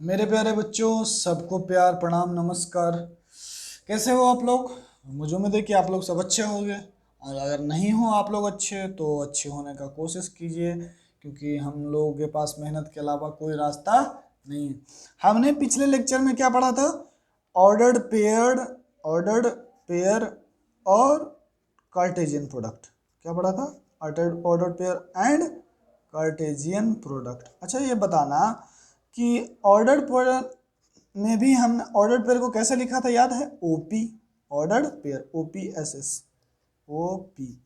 मेरे प्यारे बच्चों, सबको प्यार प्रणाम नमस्कार। कैसे हो आप लोग? मुझे उम्मीद है कि आप लोग सब अच्छे होंगे। और अगर नहीं हो आप लोग अच्छे तो अच्छे होने का कोशिश कीजिए, क्योंकि हम लोगों के पास मेहनत के अलावा कोई रास्ता नहीं है। हमने पिछले लेक्चर में क्या पढ़ा था? ऑर्डर्ड पेयर और कार्टेशियन प्रोडक्ट। क्या पढ़ा था? Ordered pair and Cartesian product. अच्छा, ये बताना कि ऑर्डर्ड पेयर में भी हमने ऑर्डर्ड पेयर को कैसे लिखा था, याद है? OP. Ordered pair OPSS। OP.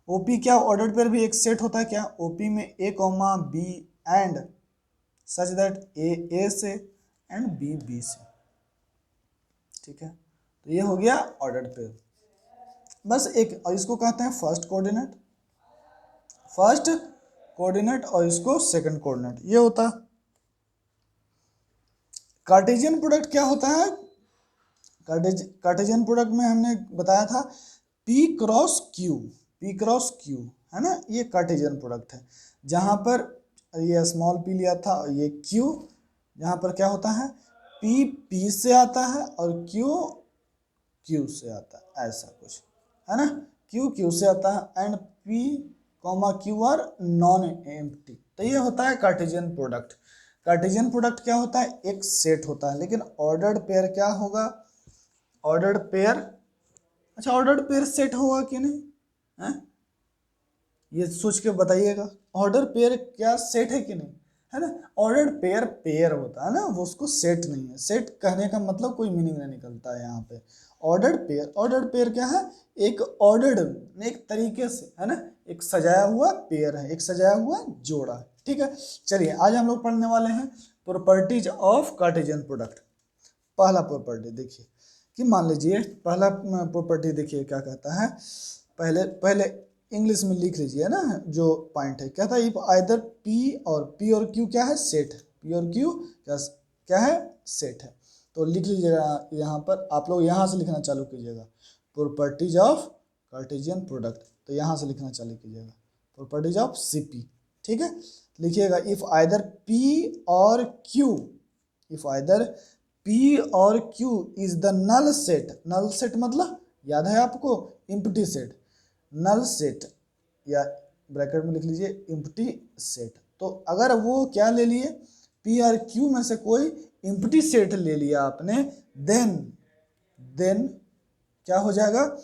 OP क्या? ऑर्डर्ड पेयर भी एक सेट होता है क्या? ओपी में A comma B and such that A से एंड बी से। ठीक है, तो ये हो गया ऑर्डर्ड पेयर। बस एक, और इसको कहते हैं फर्स्ट कोऑर्डिनेट और इसको सेकंड कोऑर्डिनेट। ये होता है कार्टेशियन प्रोडक्ट। क्या होता है कार्टेशियन प्रोडक्ट में? हमने बताया था P क्रॉस Q है ना, ये कार्टेशियन प्रोडक्ट है। जहां पर ये स्मॉल p लिया था और ये Q, जहां पर क्या होता है P से आता है और Q से आता है, ऐसा कुछ है ना। Q से आता है and P, Q are non empty. तो ये होता है कार्टेशियन प्रोडक्ट। कार्टेशियन प्रोडक्ट क्या होता है? एक सेट होता है। लेकिन ऑर्डर्ड पेयर क्या होगा? ऑर्डर्ड पेयर, अच्छा ऑर्डर्ड पेयर सेट होगा कि नहीं है? ये सोच के बताइएगा, ऑर्डर पेयर क्या सेट है कि नहीं, है ना। ऑर्डर्ड पेयर पेयर होता है ना, वो उसको सेट नहीं है। सेट कहने का मतलब कोई मीनिंग नहीं निकलता है यहाँ पे। ऑर्डर्ड पेयर क्या है? एक ऑर्डर्ड, एक तरीके से, है ना, एक सजाया हुआ पेयर है, एक सजाया हुआ जोड़ा है। ठीक है, चलिए आज हम लोग पढ़ने वाले हैं प्रॉपर्टीज ऑफ कार्टेशियन प्रोडक्ट। पहला प्रॉपर्टी देखिए कि मान लीजिए, पहला प्रॉपर्टी देखिए क्या कहता है। पहले पहले इंग्लिश में लिख लीजिए ना, जो पॉइंट है क्या था? इफ आइदर P और Q क्या है? सेट है। P और Q क्या क्या है? सेट है। तो लिख लीजिएगा यहाँ पर, आप लोग यहाँ से लिखना चालू कीजिएगा प्रॉपर्टीज ऑफ कार्टेशियन प्रोडक्ट। तो यहाँ से लिखना चालू कीजिएगा प्रॉपर्टीज ऑफ CP। ठीक है, लिखिएगा इफ आइदर P और Q, इफ आइदर P और Q is the null set. Null set मतलब याद है आपको? Empty set. नल सेट, या ब्रैकेट में लिख लीजिए इम्प्टी सेट। तो अगर वो क्या ले लिए, P और Q में से कोई इम्प्टी सेट ले लिया आपने, देन क्या हो जाएगा?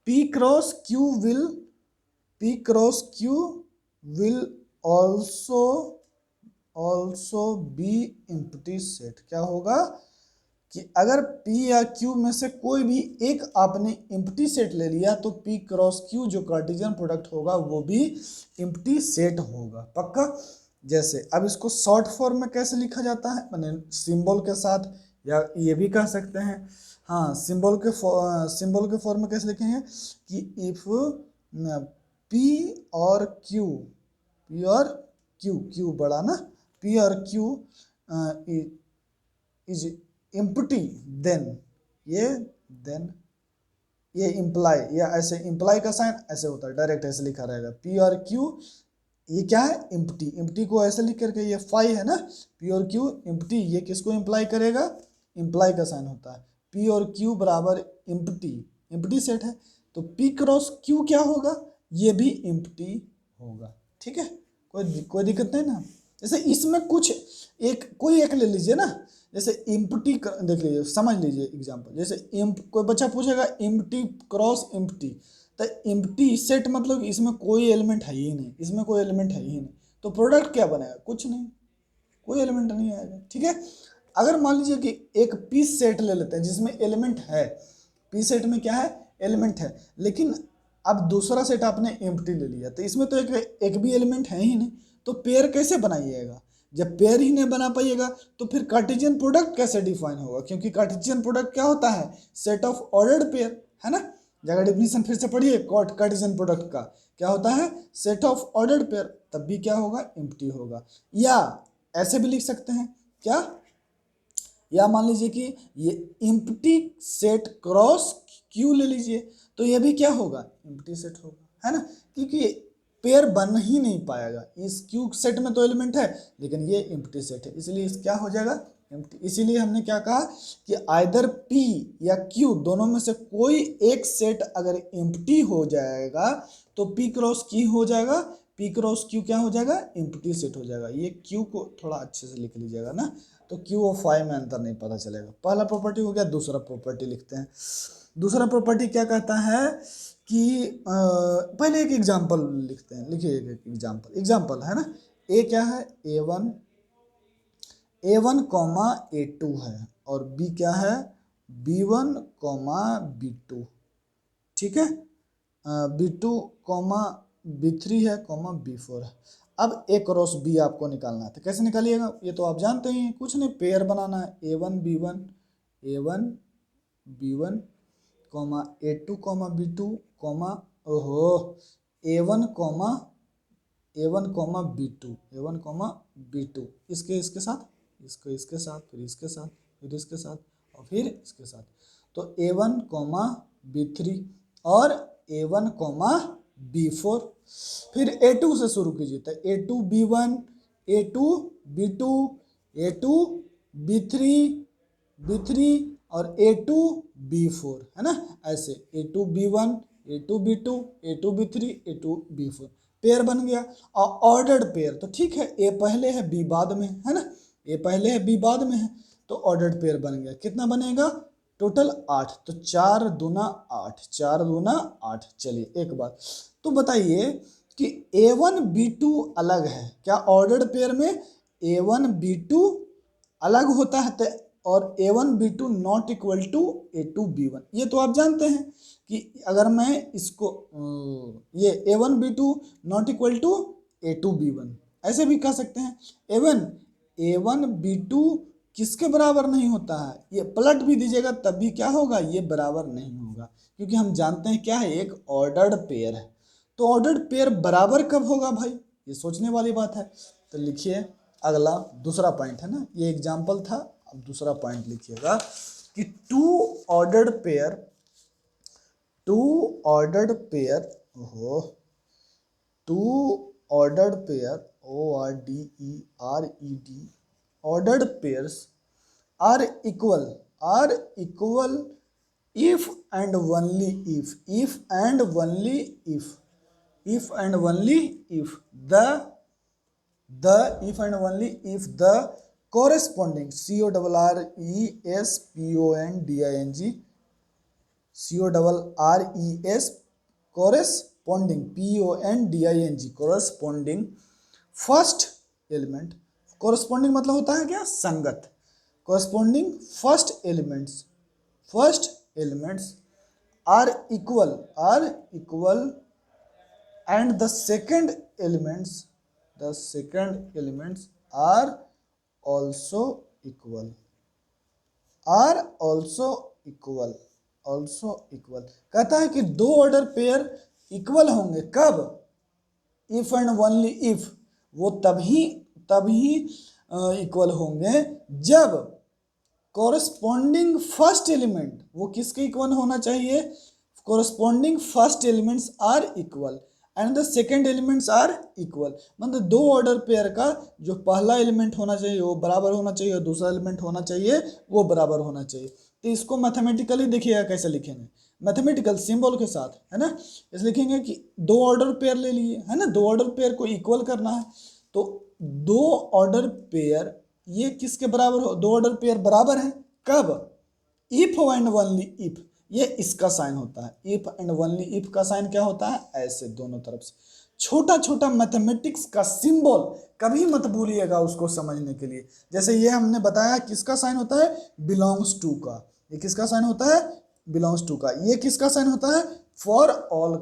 P cross Q will also be empty set. क्या होगा कि अगर P या Q में से कोई भी एक आपने इम्प्टी सेट ले लिया तो P क्रॉस Q जो कार्टेशियन प्रोडक्ट होगा वो भी इम्प्टी सेट होगा। पक्का? जैसे अब इसको शॉर्ट फॉर्म में कैसे लिखा जाता है, मैंने सिंबल के साथ, या ये भी कह सकते हैं, हाँ सिंबल के फॉर्म में कैसे लिखेंगे कि इफ P और Q बड़ा ना, P और Q इज इम्प्टी, देन ये इम्प्लाई, या ऐसे इम्प्लाई का साइन ऐसे होता है, डायरेक्ट ऐसे लिखा रहेगा P और Q, ये क्या है? इम्प्टी को ऐसे लिख करके, ये फाई है ना, P और Q इम्प्टी, ये किसको इम्प्लाई करेगा? इम्प्लाई का साइन होता है। P और Q बराबर इम्प्टी सेट है, तो P क्रॉस Q क्या होगा? ये भी इम्प्टी होगा। ठीक है, कोई दिक्कत नहीं ना। जैसे इसमें कुछ कोई एक ले लीजिए ना, जैसे इम्प्टी, देख लीजिए, समझ लीजिए एग्जांपल। जैसे कोई बच्चा पूछेगा इम्प्टी क्रॉस इम्प्टी, तो इम्प्टी सेट मतलब इसमें कोई एलिमेंट है ही नहीं, इसमें कोई एलिमेंट है ही नहीं, तो प्रोडक्ट क्या बनेगा? कुछ नहीं, कोई एलिमेंट नहीं आएगा। ठीक है, अगर मान लीजिए कि एक पी सेट ले लेते हैं जिसमें एलिमेंट है, पी सेट में क्या है? एलिमेंट है, लेकिन अब दूसरा सेट आपने एम्प्टी ले लिया, तो इसमें तो एक भी एलिमेंट है ही नहीं, तो पेयर कैसे बनाइएगा? जब पेयर ही नहीं बना पाइएगा तो फिर कार्टेशियन प्रोडक्ट कैसे डिफाइन होगा? क्योंकि कार्टेशियन प्रोडक्ट क्या होता है? सेट ऑफ ऑर्डर्ड पेयर, है ना। जगह डिफिनीशन फिर से पढ़िए, कार्टेशियन प्रोडक्ट का क्या होता है? सेट ऑफ ऑर्डर्ड पेयर, तब भी क्या होगा? एम्प्टी होगा। या ऐसे भी लिख सकते हैं क्या, या मान लीजिए कि ये इम्प्टी सेट क्रॉस Q ले लीजिए, तो ये भी क्या होगा? इम्प्टी सेट होगा, है ना, क्योंकि पेयर बन ही नहीं पाएगा। इस Q सेट में तो एलिमेंट है, लेकिन ये इम्प्टी सेट है, इसलिए इस क्या हो जाएगा? एम्प्टी। इसीलिए हमने क्या कहा कि आइदर P या Q दोनों में से कोई एक सेट अगर एम्प्टी हो जाएगा तो P क्रॉस Q हो जाएगा, P क्रॉस Q क्या हो जाएगा, एम्प्टी सेट हो जाएगा। ये Q को थोड़ा अच्छे से लिख लीजिएगा ना, तो Q और फाई में अंतर नहीं पता चलेगा। पहला प्रॉपर्टी हो गया। दूसरा प्रॉपर्टी लिखते हैं। दूसरा प्रॉपर्टी क्या कहता है कि पहले एक एग्जाम्पल लिखते हैं। लिखिए एक एग्जाम्पल। एग्जाम्पल है ना, ए क्या है, A1 कॉमा A2 है और B क्या है, B1 कॉमा B2, ठीक है। B2 कॉमा B3 है कॉमा B4 है। अब A क्रॉस B आपको निकालना है, तो कैसे निकालिएगा, ये तो आप जानते ही हैं, कुछ नहीं, पेयर बनाना है। A1 B1 comma A2 comma B2 comma A1 comma B2 इसके साथ, इसके साथ, फिर इसके साथ, फिर इसके साथ और फिर इसके साथ। तो A1 कॉमा B3 और A1 कॉमा B4। फिर A2 से शुरू कीजिए, तो A2 B1, A2 B2, A2 B3 और A2 B4, है ना। ऐसे A2 B1, A2 B2, A2 B3, A2 B4 pair बन गया। और ऑर्डर्ड पेयर तो ठीक है, A पहले है B बाद में, है ना, A पहले है B बाद में है, तो ऑर्डर्ड पेयर बन गया। कितना बनेगा, टोटल 8, तो 4 दूना 8, 4 दूना 8। चलिए एक बात तो बताइए कि A1 B2 अलग है क्या, ऑर्डर्ड पेयर में A1 B2 अलग होता है, और A1 B2 not equal to A2 B1। ये तो आप जानते हैं कि अगर मैं इसको ये A1 B2 not equal to A2 B1 ऐसे भी कह सकते हैं। A1 B2 किसके बराबर नहीं होता है, ये पलट भी दीजिएगा तब भी क्या होगा, ये बराबर नहीं होगा, क्योंकि हम जानते हैं क्या है, एक ऑर्डर्ड पेयर है। तो ऑर्डर्ड पेयर बराबर कब होगा भाई, ये सोचने वाली बात है। तो लिखिए अगला दूसरा पॉइंट है ना, ये एग्जाम्पल था। अब दूसरा पॉइंट लिखिएगा कि two ordered pair two ordered pair ORDERED ordered pairs are equal if and only if the corresponding corresponding first element, corresponding मतलब होता है क्या, संगत। corresponding first elements are equal and the second elements are also equal कहता है कि दो order pair equal होंगे कब, इफ एंड ओनली इफ, वो तभी इक्वल होंगे जब कॉरस्पॉन्डिंग फर्स्ट एलिमेंट, वो किसके इक्वल होना चाहिए, corresponding first elements are equal and the second elements are equal. मतलब दो ऑर्डर पेयर का जो पहला एलिमेंट होना चाहिए वो बराबर होना चाहिए और दूसरा एलिमेंट होना चाहिए वो बराबर होना चाहिए। तो इसको मैथमेटिकली देखिएगा कैसे लिखेंगे, मैथमेटिकल सिंबल के साथ, है ना। इस लिखेंगे कि दो ऑर्डर पेयर ले लिए, है ना, दो ऑर्डर पेयर को इक्वल करना है, तो दो ऑर्डर पेयर ये किसके बराबर हो, दो ऑर्डर पेयर बराबर है कब, इफ एंड ओनली इफ, ये इसका साइन होता है। इफ एंड ओनली इफ का साइन क्या होता है, ऐसे दोनों तरफ से। छोटा छोटा मैथमेटिक्स का सिंबल कभी मत भूलिएगा उसको समझने के लिए। जैसे ये हमने बताया किसका साइन होता है, बिलोंग्स टू का, ये किसका साइन होता है, बिलोंग्स टू का। ये किसका साइन होता है, फॉर ऑल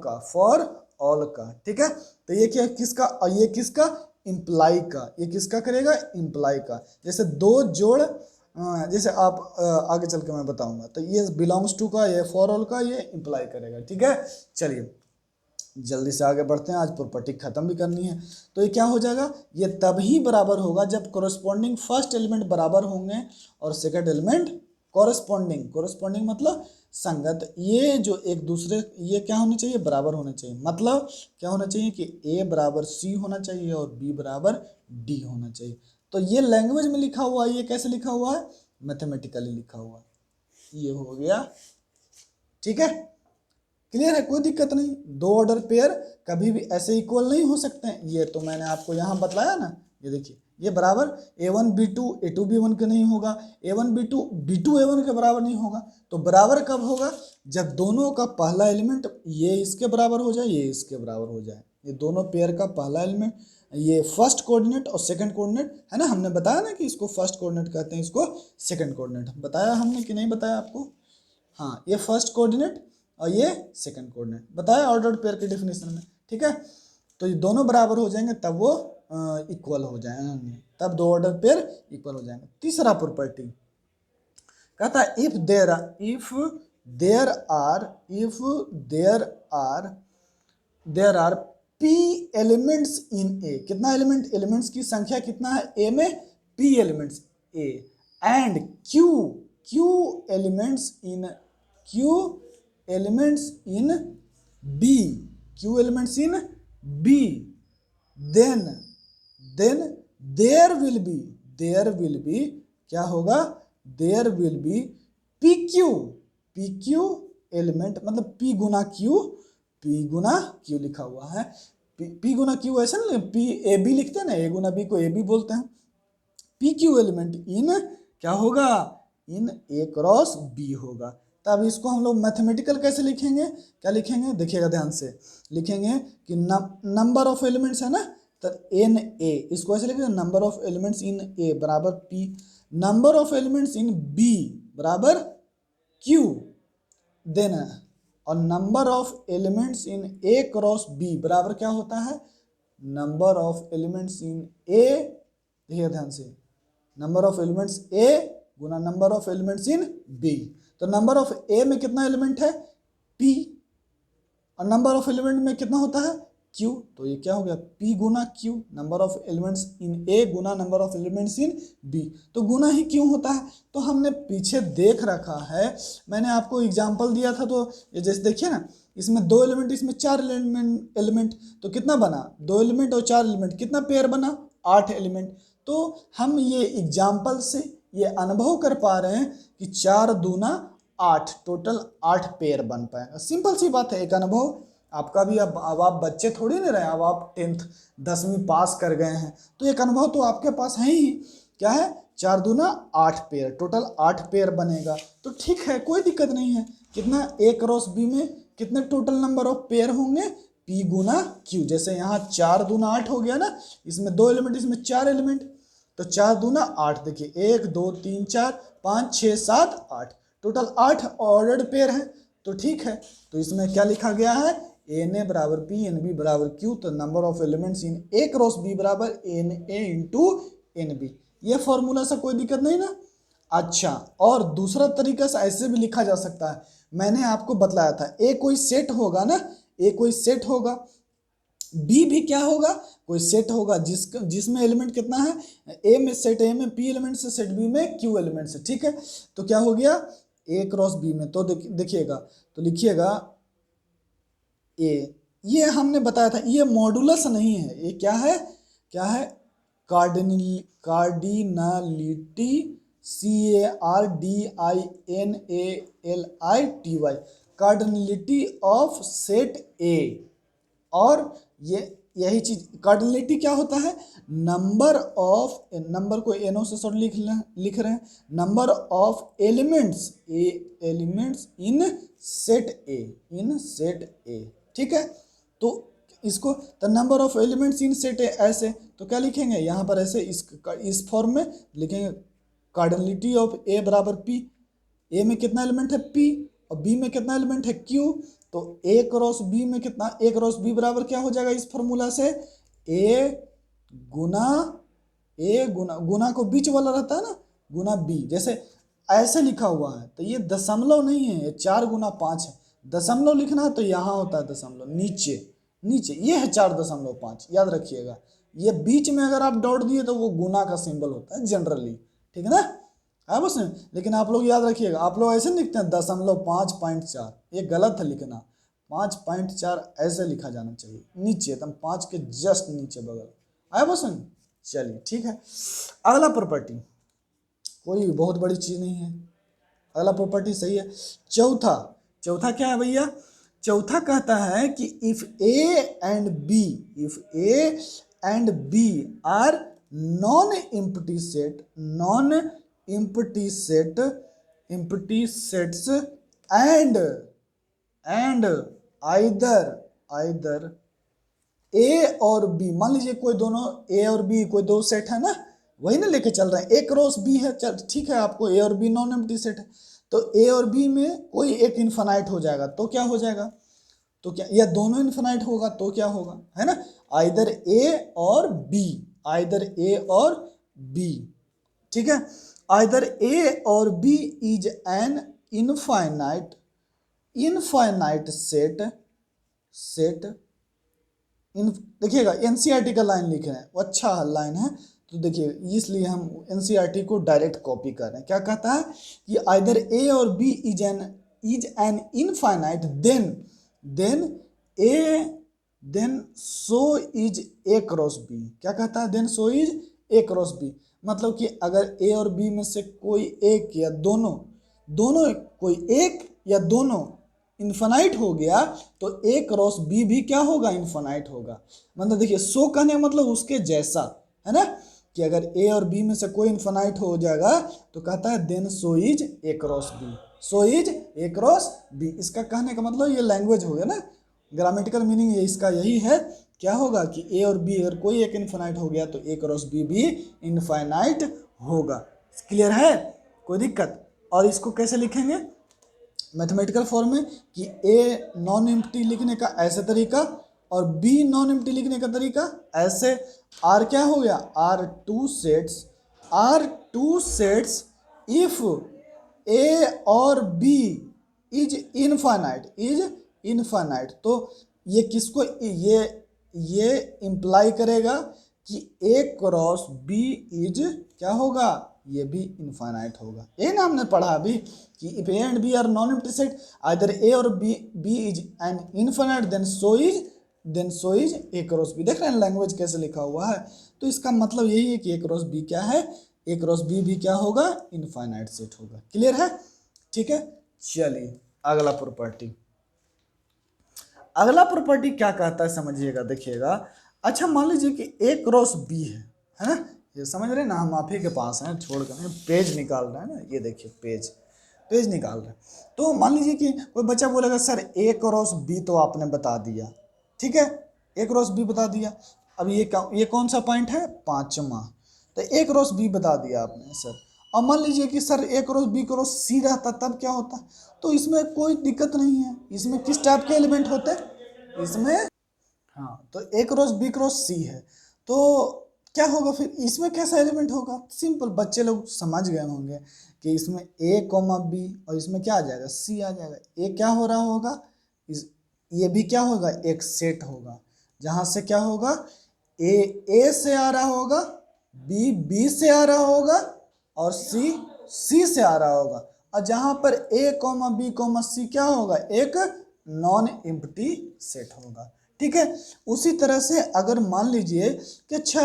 का, ठीक है। तो ये क्या किसका, और ये किसका, इम्प्लाई का, ये किसका करेगा, इम्प्लाई का। जैसे दो जोड़, जैसे आप आगे चल के मैं बताऊंगा, तो ये बिलोंग्स टू का, ये फॉर ऑल का, ये इम्प्लाई करेगा, ठीक है। चलिए जल्दी से आगे बढ़ते हैं, आज प्रॉपर्टी खत्म भी करनी है। तो ये क्या हो जाएगा, ये तभी बराबर होगा जब कॉरस्पॉन्डिंग फर्स्ट एलिमेंट बराबर होंगे और सेकंड एलिमेंट कॉरस्पॉन्डिंग मतलब संगत। ये जो एक दूसरे, ये क्या होना चाहिए, बराबर होना चाहिए। मतलब क्या होना चाहिए कि A बराबर C होना चाहिए और B बराबर D होना चाहिए। तो तो ये लैंग्वेज में लिखा हुआ है, ये कैसे लिखा हुआ है, मैथमेटिकली लिखा हुआ है, ये हो गया। ठीक है, क्लियर है, कोई दिक्कत नहीं। दो ऑर्डर पेयर कभी भी ऐसे इक्वल नहीं हो सकते हैं, ये तो मैंने आपको यहाँ बतलाया ना। ये देखिए, ये बराबर a1 b2 a2 b1 के नहीं होगा, a1 b2 b2 a1 के बराबर नहीं होगा। तो बराबर कब होगा, जब दोनों का पहला एलिमेंट ये इसके बराबर हो जाए, ये इसके बराबर हो जाए। ये दोनों पेयर का पहला एलिमेंट, ये फर्स्ट कोऑर्डिनेट और सेकंड कोऑर्डिनेट है ना, हमने बताया ना कि इसको फर्स्ट कोऑर्डिनेट कहते हैं, इसको सेकंड कोऑर्डिनेट बताया हमने कि नहीं बताया आपको। हाँ, ये फर्स्ट कोऑर्डिनेट और ये सेकंड कोऑर्डिनेट बताया ऑर्डर्ड पेयर के डेफिनेशन में। ठीक है, तो ये दोनों बराबर हो जाएंगे तब वो इक्वल हो जाएंगे, तब दो ऑर्डर पेयर इक्वल हो जाएंगे। तीसरा प्रॉपर्टी कहता है if there are p elements in A, कितना एलिमेंट, एलिमेंट्स की संख्या कितना है ए में, p elements A, and q elements in b, then there will be क्या होगा, there will be pq element, मतलब p गुना q लिखा हुआ है, p गुना q ऐसा नहीं, p a b लिखते हैं ना, a गुना b को a b बोलते हैं। pq एलिमेंट इन क्या होगा, इन a क्रॉस b होगा। तब इसको हम लोग मैथमेटिकल कैसे लिखेंगे, क्या लिखेंगे, देखिएगा ध्यान से, लिखेंगे कि नंबर ऑफ एलिमेंट्स है ना, तो एन ए, इसको ऐसे लिखेंगे नंबर ऑफ एलिमेंट्स इन ए बराबर p, number of elements in b बराबर q, देन और number of elements in A cross b बराबर क्या होता है, नंबर ऑफ एलिमेंट्स इन ए, देखिए ध्यान से, number of elements A Guna number of elements in b। तो नंबर ऑफ ए में कितना एलिमेंट है, p, और नंबर ऑफ एलिमेंट में कितना होता है, q, तो ये क्या हो गया, p Guna q, number of elements in a Guna number of elements in b। तो गुना ही क्यों होता है, तो हमने पीछे देख रखा है, मैंने आपको एग्जांपल दिया था, तो ये जैसे देखिए ना, इसमें दो एलिमेंट, इसमें चार एलिमेंट, तो कितना बना, दो एलिमेंट और चार एलिमेंट, कितना पेयर बना, 8 एलिमेंट। तो हम ये एग्जाम्पल से ये अनुभव कर पा रहे हैं कि 4 दूना 8, टोटल 8 पेयर बन पाएगा। सिंपल सी बात है, एक अनुभव आपका भी, अब आप बच्चे थोड़ी नहीं रहे, अब आप 10वीं पास कर गए हैं, तो एक अनुभव तो आपके पास है ही, क्या है, 4 दूना 8 पेयर, टोटल 8 पेयर बनेगा। तो ठीक है, कोई दिक्कत नहीं है, कितना ए क्रॉस बी में कितने टोटल नंबर ऑफ पेयर होंगे, p गुना q, जैसे यहाँ 4 दूना 8 हो गया ना, इसमें 2 एलिमेंट, इसमें 4 एलिमेंट, तो 4 दूना 8, देखिए 1 2 3 4 5 6 7 8, टोटल 8 ऑर्डर्ड पेयर है। तो ठीक है, तो इसमें क्या लिखा गया है, एन ए बराबर पी, एन बी बराबर क्यू, तो number of elements in A cross B बराबर N A into N B. ये फॉर्मूला से कोई दिक्कत नहीं ना। अच्छा, और दूसरा तरीका से ऐसे भी लिखा जा सकता है, मैंने आपको बतलाया था, ए कोई सेट होगा ना, ए कोई सेट होगा, बी भी क्या होगा, कोई सेट होगा, जिसमें एलिमेंट कितना है, ए में सेट ए में पी एलिमेंट से, सेट बी में क्यू एलिमेंट से। ठीक है, तो क्या हो गया, ए क्रॉस बी में, तो देखिएगा, तो लिखिएगा ए, ये हमने बताया था, ये मॉडुलस नहीं है, ये क्या है, cardinality, CARDINALITY, cardinality of set ए। और ये यही चीज, कार्डिनलिटी क्या होता है, नंबर ऑफ, नंबर को एनो से शॉर्ट लिख रहे हैं, number of elements in set ए, ठीक है। तो इसको, तो number of elements in set ए, ऐसे तो क्या लिखेंगे यहाँ पर, ऐसे इस फॉर्म में लिखेंगे, कार्डिनलिटी ऑफ ए बराबर पी, ए में कितना एलिमेंट है p, और b में कितना एलिमेंट है q, तो a क्रॉस b में कितना, a क्रॉस b बराबर क्या हो जाएगा इस फॉर्मूला से, a गुना को बीच वाला रहता है ना, गुना b, जैसे ऐसे लिखा हुआ है, तो ये दशमलव नहीं है, ये 4 गुना 5 है, दशमलव लिखना है तो यहाँ होता है दशमलव, नीचे ये है 4.5, याद रखिएगा। ये बीच में अगर आप डॉट दिए तो वो गुना का सिंबल होता है जनरली, ठीक है ना, है बस। लेकिन आप लोग याद रखिएगा, आप लोग ऐसे लिखते हैं 0.5.4, ये गलत है लिखना, 5.4 ऐसे लिखा जाना चाहिए, नीचे एकदम 5 के जस्ट नीचे बगल, आया बस। चलिए ठीक है। अगला प्रॉपर्टी कोई बहुत बड़ी चीज नहीं है, अगला प्रॉपर्टी सही है। चौथा, चौथा क्या है भैया? चौथा कहता है कि if A and B, if A and B are non empty set, non empty set, empty sets and either A और बी, मान लीजिए कोई दोनों ए और बी कोई दो सेट है ना, वही ना लेके चल रहे हैं, ए क्रॉस बी है, चल ठीक है, आपको ए और बी नॉन एम्प्टी सेट है, तो ए और बी में कोई एक इन्फिनाइट हो जाएगा तो क्या हो जाएगा? तो क्या, या दोनों इन्फिनाइट होगा तो क्या होगा, है ना? आइदर ए और बी, आइदर ए और बी, ठीक है। आइदर ए और B is an infinite, infinite set, set in, देखिएगा एनसीईआरटी का लाइन लिख रहे हैं, वो अच्छा लाइन है, तो देखिए इसलिए हम एनसीईआरटी को डायरेक्ट कॉपी कर रहे हैं। क्या कहता है कि आइदर ए और B is an infinite then A, then so is A cross B. क्या कहता है? Then so is A cross B, मतलब कि अगर ए और बी में से कोई एक या दोनों, दोनों कोई एक या दोनों इन्फिनाइट हो गया तो ए क्रॉस बी भी क्या होगा? इन्फिनाइट होगा। मतलब देखिए सो कहने का मतलब उसके जैसा, है ना, कि अगर ए और बी में से कोई इन्फिनाइट हो जाएगा तो कहता है then so is A cross B, so is A cross B. इसका कहने का मतलब ये लैंग्वेज हो गया ना, ग्रामेटिकल मीनिंग ये इसका यही है। क्या होगा कि ए और बी अगर कोई एक इन्फिनाइट हो गया तो ए क्रॉस बी भी इनफाइनाइट होगा। क्लियर है? कोई दिक्कत? और इसको कैसे लिखेंगे मैथमेटिकल फॉर्म में कि ए नॉन एम्प्टी लिखने का ऐसे तरीका और बी नॉन एम्प्टी लिखने का तरीका ऐसे। आर क्या हो गया? Are two sets, are two sets if A और B is infinite, is infinite. तो ये किसको, ये इम्प्लाई करेगा कि ए क्रॉस बी इज क्या होगा? ये भी इनफाइनाइट होगा। ये ना हमने पढ़ा अभी कि if A and B are non empty set either A और B is an infinite then so is A cross B. देख रहे हैं लैंग्वेज कैसे लिखा हुआ है? तो इसका मतलब यही है कि ए क्रॉस बी क्या है? ए क्रॉस बी भी क्या होगा? इनफाइनाइट सेट होगा। क्लियर है? ठीक है। चलिए अगला प्रॉपर्टी, अगला प्रॉपर्टी क्या कहता है समझिएगा, देखिएगा। अच्छा मान लीजिए कि ए क्रॉस बी है ना, ये समझ रहे हैं ना, हम आप ही के पास हैं, छोड़ कर पेज निकाल रहे हैं ना, ये देखिए पेज निकाल रहे हैं। तो मान लीजिए कि कोई बच्चा बोलेगा सर ए क्रॉस बी तो आपने बता दिया, ठीक है, ए क्रॉस बी बता दिया। अब ये कौन सा पॉइंट है? पांचवा। तो ए क्रॉस बी बता दिया आपने सर। अब मान लीजिए कि सर ए क्रॉस बी क्रॉस सी रहता तब क्या होता? तो इसमें कोई दिक्कत नहीं है। इसमें किस टाइप के एलिमेंट होते? इसमें, हाँ, तो ए क्रॉस बी क्रॉस सी है, तो क्या होगा फिर? इसमें कैसा एलिमेंट होगा? सिंपल, बच्चे लोग समझ गए होंगे कि इसमें ए कॉमा बी और इसमें क्या आ जाएगा? सी आ जाएगा। ए क्या हो रहा होगा? ये भी क्या होगा? एक सेट होगा, जहां से क्या होगा? ए से आ रहा होगा, बी से आ रहा होगा और सी से आ रहा होगा। और जहां पर ए कॉमा बी कॉमा सी क्या होगा? एक नॉन एम्प्टी सेट होगा। ठीक है। उसी तरह से अगर मान लीजिए कि अच्छा,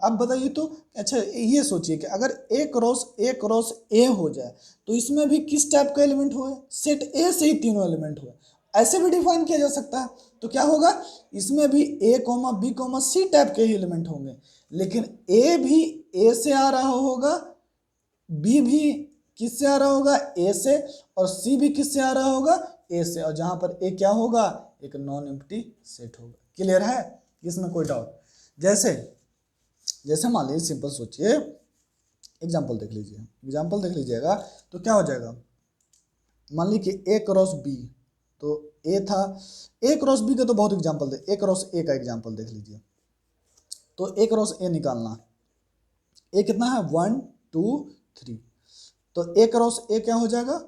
अब बताइए तो, अच्छा ये सोचिए कि अगर ए क्रॉस ए हो जाए तो इसमें भी किस टाइप का एलिमेंट हुए? सेट ए से ही तीनों एलिमेंट हुए, ऐसे भी डिफाइन किया जा सकता है। तो क्या होगा? इसमें भी A comma B comma C type के ही एलिमेंट होंगे, लेकिन ए भी ए से आ रहा होगा, बी भी किससे आ रहा होगा? ए से, और सी भी किससे आ रहा होगा? ए से, और जहां पर ए क्या होगा? एक नॉन एम्प्टी सेट होगा। क्लियर है? इसमें कोई डाउट? जैसे मान लीजिए, सिंपल सोचिए, एग्जाम्पल देख लीजिए, एग्जाम्पल देख लीजिएगा तो क्या हो जाएगा। मान लीजिए कि ए क्रॉस बी, तो ए था, ए क्रॉस बी का तो बहुत एग्जाम्पल दे, ए क्रॉस ए का एग्जाम्पल देख लीजिए। तो ए क्रॉस ए निकालना, ए कितना है? 1 2 3। तो ए क्रॉस ए क्या हो जाएगा?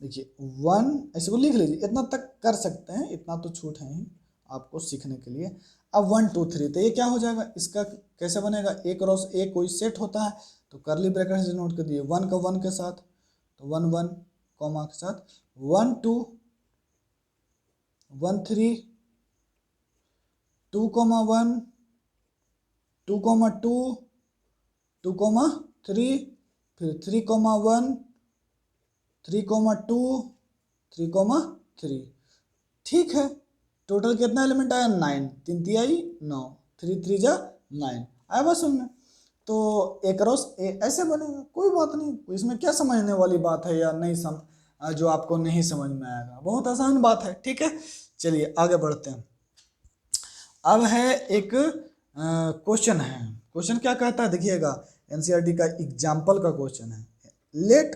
देखिए 1, ऐसे को लिख लीजिए, इतना तक कर सकते हैं, इतना तो छूट है ही आपको सीखने के लिए। अब 1 2 3, तो ये क्या हो जाएगा? इसका कैसे बनेगा? ए क्रॉस ए कोई सेट होता है तो करली ब्रैकेट से नोट कर दिए, 1 का 1 के साथ, तो 1 1 कॉमा के साथ, 1 2 1 3 2 1 2 2 2,3, फिर 3,1, 3,2, 3,3। ठीक है, टोटल कितना एलिमेंट आया 9, 3 तिहाई 9, 3 3 जा 9 आया बस उनमें। तो ए क्रॉस ए ऐसे बनेगा, कोई बात नहीं, इसमें क्या समझने वाली बात है या नहीं जो आपको नहीं समझ में आएगा, बहुत आसान बात है। ठीक है, चलिए आगे बढ़ते हैं। अब है एक क्वेश्चन है, क्वेश्चन क्या कहता है देखिएगा, एनसीईआरटी का एग्जाम्पल का क्वेश्चन है। लेट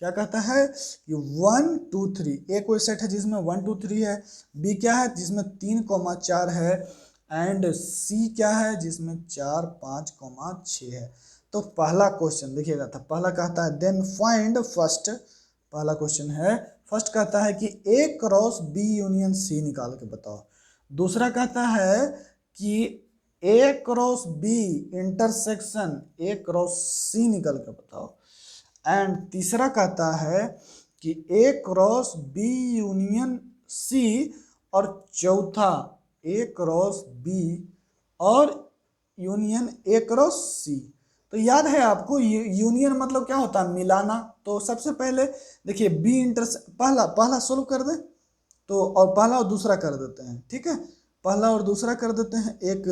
क्या कहता है कि 1 2 3, ए कोई सेट है जिसमें 1 2 3 है, बी क्या है जिसमें 3,4 है, एंड सी क्या है जिसमें 4 5, 6 है। तो पहला क्वेश्चन देखिएगा था, पहला कहता है देन फाइंड फर्स्ट, पहला क्वेश्चन है फर्स्ट कहता है कि A cross B union C निकाल के बताओ। दूसरा कहता है कि A cross B intersection A cross C निकल के बताओ। एंड तीसरा कहता है कि A cross B union C, और चौथा ए क्रॉस बी और यूनियन ए क्रॉस सी। तो याद है आपको यूनियन मतलब क्या होता है, मिलाना। तो सबसे पहले देखिए बी पहला सोल्व कर दे तो, और पहला और दूसरा कर देते हैं। ठीक है, पहला और दूसरा कर देते हैं। एक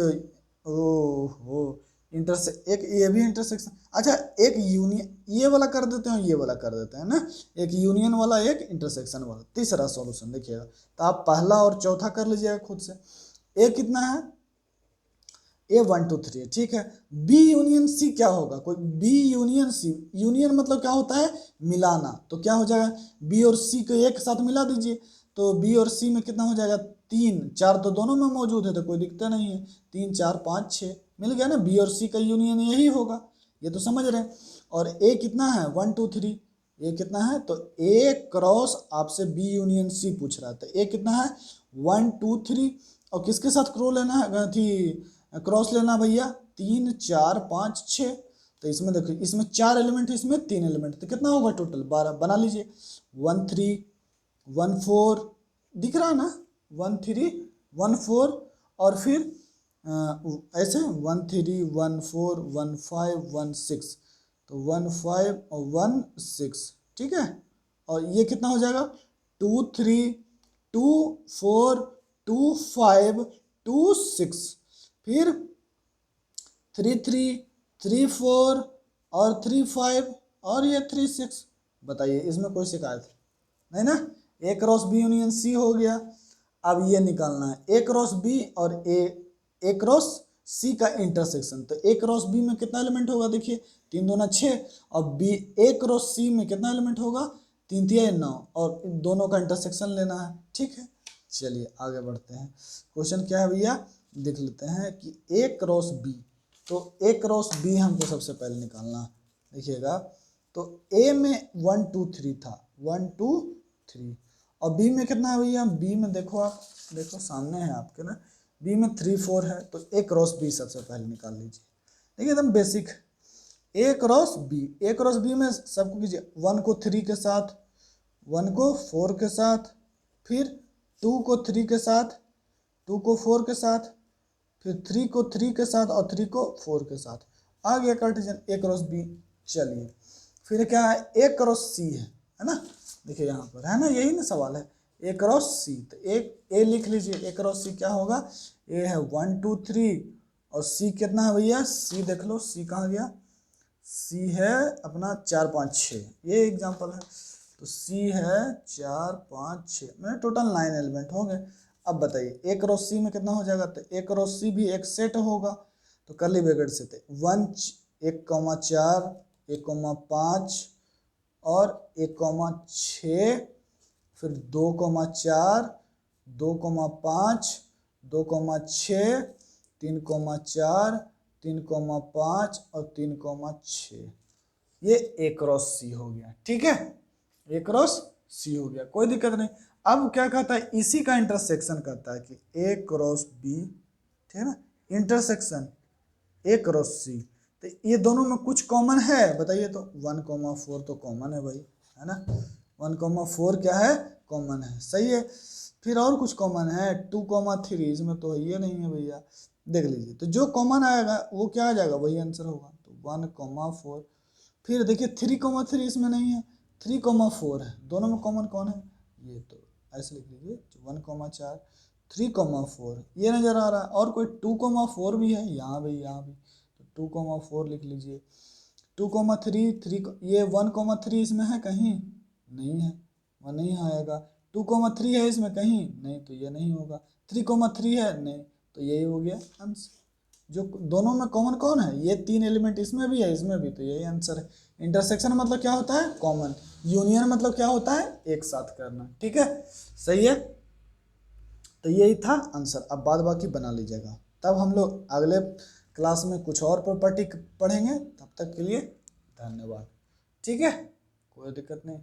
एक ये भी इंटरसेक्शन, अच्छा एक यूनियन ये वाला कर देते हैं, ये वाला कर देते हैं ना, एक यूनियन वाला एक इंटरसेक्शन वाला। तीसरा सॉल्यूशन देखिएगा, तो आप पहला और चौथा कर लीजिएगा खुद से। ए कितना है, ए 1 2 3, ठीक है। बी यूनियन सी क्या होगा, कोई बी यूनियन सी, यूनियन मतलब क्या होता है मिलाना। तो क्या हो जाएगा, बी और सी को एक साथ मिला दीजिए, तो बी और सी में कितना हो जाएगा 3 4, तो दोनों में मौजूद है तो कोई दिक्कत नहीं है, 3 4 5 6 मिल गया ना। बी और सी का यूनियन यही होगा, ये तो समझ रहे हैं। और ए कितना है 1 2 3, ए कितना है, तो ए क्रॉस आपसे बी यूनियन सी पूछ रहा है, तो ए कितना है 1 2 3, और किसके साथ क्रॉस लेना है थी क्रॉस लेना भैया 3 4 5 6। तो इसमें देखो, इसमें 4 एलिमेंट है, इसमें 3 एलिमेंट, तो कितना होगा टोटल 12, बना लीजिए 1 3 1 4, दिख रहा है ना 1 3 1 4, और फिर ऐसे 1 3 1 4 1 5 1 6, तो 1 5 और 1 6, ठीक है। और ये कितना हो जाएगा 2 3 2 4 2 5 2 6, फिर 3 3 3 4 और 3 5 और ये 3 6। बताइए इसमें कोई शिकायत नहीं ना। ए क्रॉस बी यूनियन सी हो गया। अब ये निकालना है ए क्रॉस बी और ए क्रॉस सी का इंटरसेक्शन। तो ए क्रॉस बी में कितना एलिमेंट होगा, देखिए 3 2 6, और बी ए क्रॉस सी में कितना एलिमेंट होगा 3 3 9, और इन दोनों का इंटरसेक्शन लेना है। ठीक है, चलिए आगे बढ़ते हैं। क्वेश्चन क्या है भैया, देख लेते हैं कि ए क्रॉस बी। तो ए क्रॉस बी हमको सबसे पहले निकालना, देखिएगा। तो ए में 1 2 3 था, 1 2 3, और बी में कितना है भैया, बी में देखो, आप देखो सामने है आपके ना, बी में 3 4 है। तो ए क्रॉस बी सबसे पहले निकाल लीजिए, देखिए एकदम बेसिक। ए क्रॉस बी, ए क्रॉस बी में सबको कीजिए 1 को 3 के साथ, 1 को 4 के साथ, फिर 2 को 3 के साथ, 2 को 4 के साथ, फिर 3 को 3 के साथ, और 3 को 4 के साथ। आ गया कार्टेशियन ए क्रॉस बी। चलिए फिर क्या है, ए क्रॉस सी है ना, देखिए यहाँ पर है ना, यही ना सवाल है, ए क्रॉस सी। तो ए लिख लीजिए, ए क्रॉस सी क्या होगा, ए है 1 2 3, और सी कितना है भैया, सी देख लो, सी कहाँ गया, सी है अपना 4 5 6, ये एग्जाम्पल है। तो सी है 4 5 6, मैंने टोटल 9 एलिमेंट हो गए। अब बताइए ए क्रॉस सी में कितना हो जाएगा, तो ए क्रॉस सी भी एक सेट होगा, तो कर्ली ब्रैकेट से 1 1 4 1 5 और 1 6, फिर 2 4 2 5 2 6 3 4 3 5 और 3 6, ये ए क्रॉस सी हो गया। ठीक है, ए क्रॉस सी हो गया, कोई दिक्कत नहीं। अब क्या कहता है, इसी का इंटरसेक्शन कहता है कि ए क्रॉस बी, ठीक है ना, इंटरसेक्शन ए क्रॉस सी। तो ये दोनों में कुछ कॉमन है, बताइए तो। 1 4 तो कॉमन है भाई, है ना, 1 4 क्या है, कॉमन है, सही है। फिर और कुछ कॉमन है 2 3, इसमें तो ये नहीं है भैया, देख लीजिए। तो जो कॉमन आएगा वो क्या आ जाएगा, वही आंसर होगा। तो 1,4। फिर देखिए 3,3 इसमें नहीं है, 3,4 है, दोनों में कॉमन कौन है, ये, तो ऐसे लिख लीजिए 1,4 3,4 ये नज़र आ रहा है। और कोई 2,4 भी है, यहाँ भी, तो 2,4 लिख लीजिए। 2,3 ये 1,3 इसमें है कहीं, नहीं है, वह नहीं आएगा। 2,3 है इसमें कहीं, नहीं, तो ये नहीं होगा। 3,3 है, नहीं, तो यही हो गया आंसर। जो दोनों में कॉमन कौन है, ये 3 एलिमेंट इसमें भी है, इसमें भी, तो यही आंसर है। इंटरसेक्शन मतलब क्या होता है, कॉमन। यूनियन मतलब क्या होता है, एक साथ करना। ठीक है, सही है। तो यही था आंसर। अब बाद बाकी बना लीजिएगा, तब हम लोग अगले क्लास में कुछ और प्रॉपर्टी पढ़ेंगे। तब तक के लिए धन्यवाद। ठीक है, कोई दिक्कत नहीं।